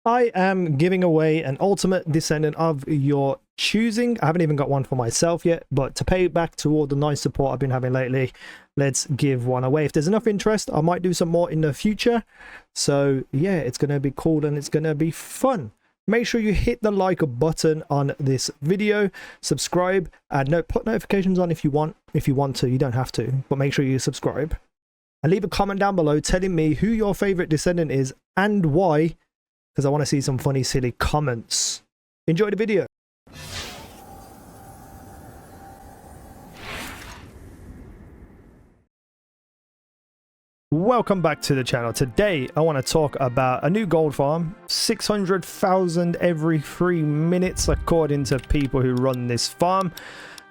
I am giving away an ultimate descendant of your choosing. I haven't even got one for myself yet, but to pay back to all the nice support I've been having lately, let's give one away. If there's enough interest, I might do some more in the future. So yeah, it's going to be cool and it's going to be fun. Make sure you hit the like button on this video, subscribe, and put notifications on if you want. If you want to, you don't have to, but make sure you subscribe. And leave a comment down below telling me who your favorite descendant is and why, because I want to see some funny, silly comments. Enjoy the video. Welcome back to the channel. Today I want to talk about a new gold farm, 600,000 every 3 minutes according to people who run this farm.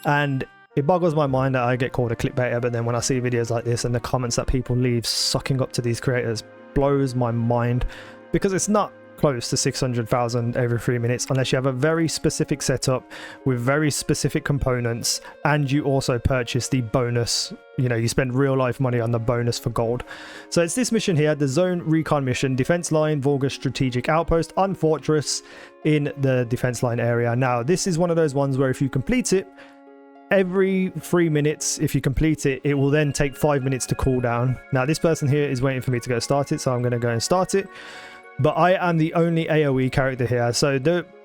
And it boggles my mind that I get called a clickbaiter, but then when I see videos like this and the comments that people leave sucking up to these creators, blows my mind, because it's not close to 600,000 every 3 minutes unless you have a very specific setup with very specific components and you also purchase the bonus. You know, you spend real life money on the bonus for gold. So it's this mission here, the zone recon mission, defense line Volga strategic outpost on fortress in the defense line area. Now this is one of those ones where if you complete it every 3 minutes, if you complete it, it will then take 5 minutes to cool down. Now this person here is waiting for me to go start it, so I'm going to go and start it. But I am the only AoE character here, so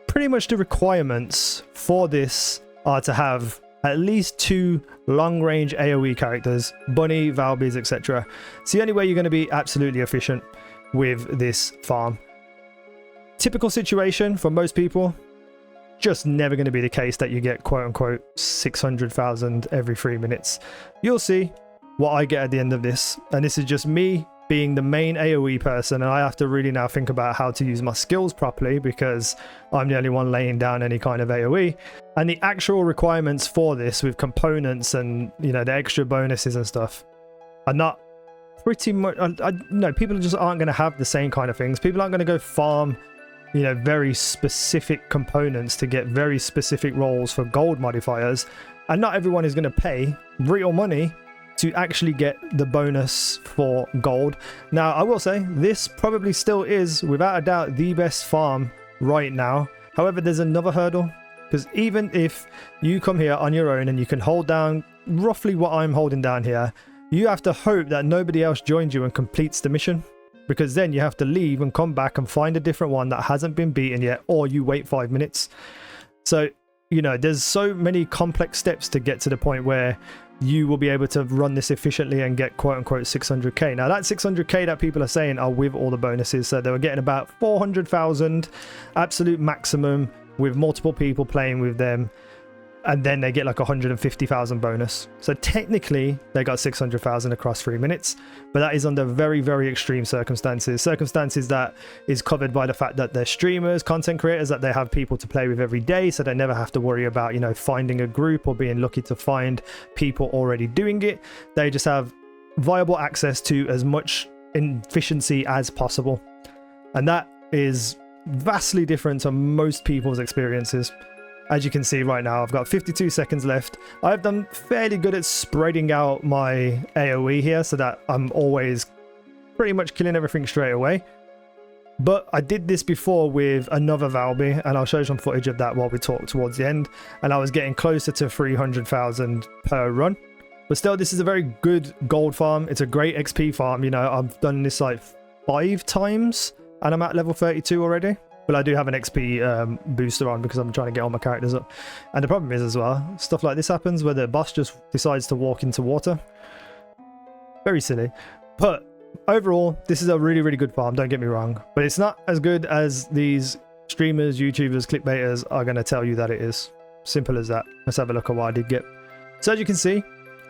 pretty much the requirements for this are to have at least 2 long-range AoE characters, bunny, valbys, etc. It's the only way you're going to be absolutely efficient with this farm. Typical situation for most people, just never going to be the case that you get quote-unquote 600,000 every 3 minutes. You'll see what I get at the end of this, and this is just me being the main AoE person, and I have to really now think about how to use my skills properly because I'm the only one laying down any kind of AoE. And the actual requirements for this with components and, you know, the extra bonuses and stuff are not pretty much, no, people just aren't going to have the same kind of things. People aren't going to go farm, you know, very specific components to get very specific roles for gold modifiers, and not everyone is going to pay real money to actually get the bonus for gold. Now I will say this probably still is without a doubt the best farm right now. However, there's another hurdle, because even if you come here on your own and you can hold down roughly what I'm holding down here, you have to hope that nobody else joins you and completes the mission, because then you have to leave and come back and find a different one that hasn't been beaten yet, or you wait 5 minutes. So, you know, there's so many complex steps to get to the point where you will be able to run this efficiently and get quote-unquote 600k. Now that 600k that people are saying are with all the bonuses, so they were getting about 400,000 absolute maximum with multiple people playing with them, and then they get like 150,000 bonus. So technically they got 600,000 across 3 minutes, but that is under very, very extreme circumstances that is covered by the fact that they're streamers, content creators, that they have people to play with every day, so they never have to worry about, you know, finding a group or being lucky to find people already doing it. They just have viable access to as much efficiency as possible, and that is vastly different to most people's experiences. As you can see right now, I've got 52 seconds left. I've done fairly good at spreading out my AoE here so that I'm always pretty much killing everything straight away. But I did this before with another valby, and I'll show you some footage of that while we talk towards the end. And I was getting closer to 300,000 per run. But still, this is a very good gold farm. It's a great XP farm. You know, I've done this like 5 times and I'm at level 32 already. But I do have an XP booster on because I'm trying to get all my characters up. And the problem is as well, stuff like this happens where the boss just decides to walk into water. Very silly. But overall, this is a really, really good farm, don't get me wrong. But it's not as good as these streamers, YouTubers, clickbaiters are going to tell you that it is. Simple as that. Let's have a look at what I did get. So as you can see,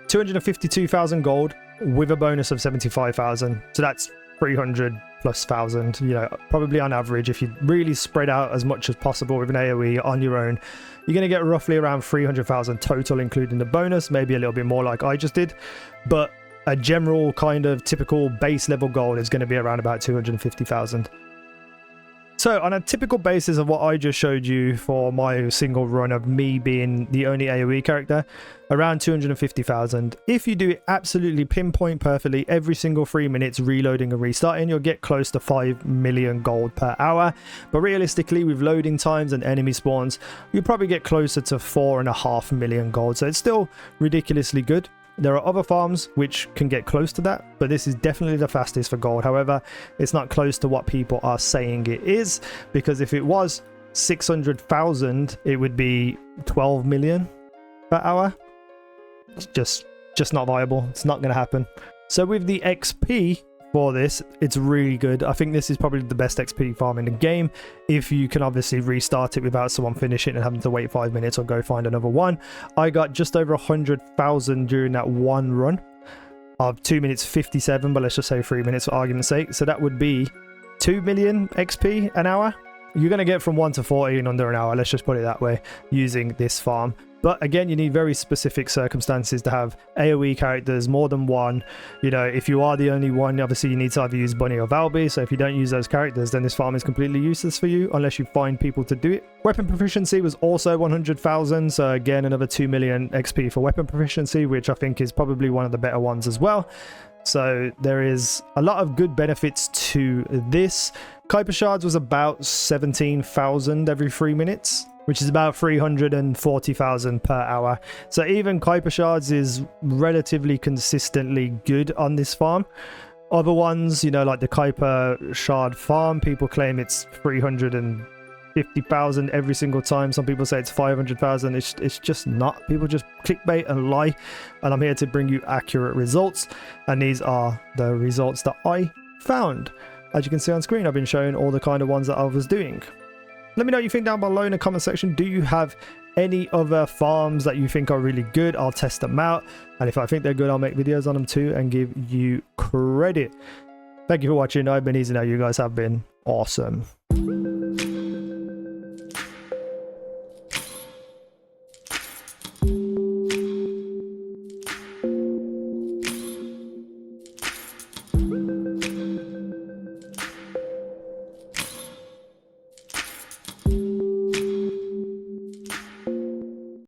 252,000 gold with a bonus of 75,000. So that's 300 plus thousand, you know, probably on average. If you really spread out as much as possible with an AoE on your own, you're going to get roughly around 300,000 total, including the bonus, maybe a little bit more like I just did. But a general kind of typical base level goal is going to be around about 250,000. So on a typical basis of what I just showed you for my single run of me being the only AoE character, around 250,000. If you do it absolutely pinpoint perfectly every single 3 minutes reloading and restarting, you'll get close to 5 million gold per hour. But realistically, with loading times and enemy spawns, you'll probably get closer to 4.5 million gold. So it's still ridiculously good. There are other farms which can get close to that, but this is definitely the fastest for gold. However, it's not close to what people are saying it is, because if it was 600,000, it would be 12 million per hour. It's just not viable. It's not going to happen. So with the XP for this, it's really good. I think this is probably the best XP farm in the game, if you can obviously restart it without someone finishing and having to wait 5 minutes or go find another one. I got just over 100,000 during that one run of 2 minutes 57, but let's just say 3 minutes for argument's sake. So that would be 2 million XP an hour. You're going to get from 1 to 40 in under an hour, let's just put it that way, using this farm. But again, you need very specific circumstances to have AoE characters, more than one. You know, if you are the only one, obviously you need to either use Bunny or Valby. So if you don't use those characters, then this farm is completely useless for you unless you find people to do it. Weapon proficiency was also 100,000. So again, another 2 million XP for weapon proficiency, which I think is probably one of the better ones as well. So there is a lot of good benefits to this. Kuiper shards was about 17,000 every 3 minutes, which is about 340,000 per hour. So even Kuiper shards is relatively consistently good on this farm. Other ones, you know, like the Kuiper shard farm, people claim it's 350,000 every single time. Some people say it's 500,000. It's just not. People just clickbait and lie. And I'm here to bring you accurate results. And these are the results that I found. As you can see on screen, I've been showing all the kind of ones that I was doing. Let me know what you think down below in the comment section. Do you have any other farms that you think are really good? I'll test them out. And if I think they're good, I'll make videos on them too and give you credit. Thank you for watching. I've been easynow. You guys have been awesome.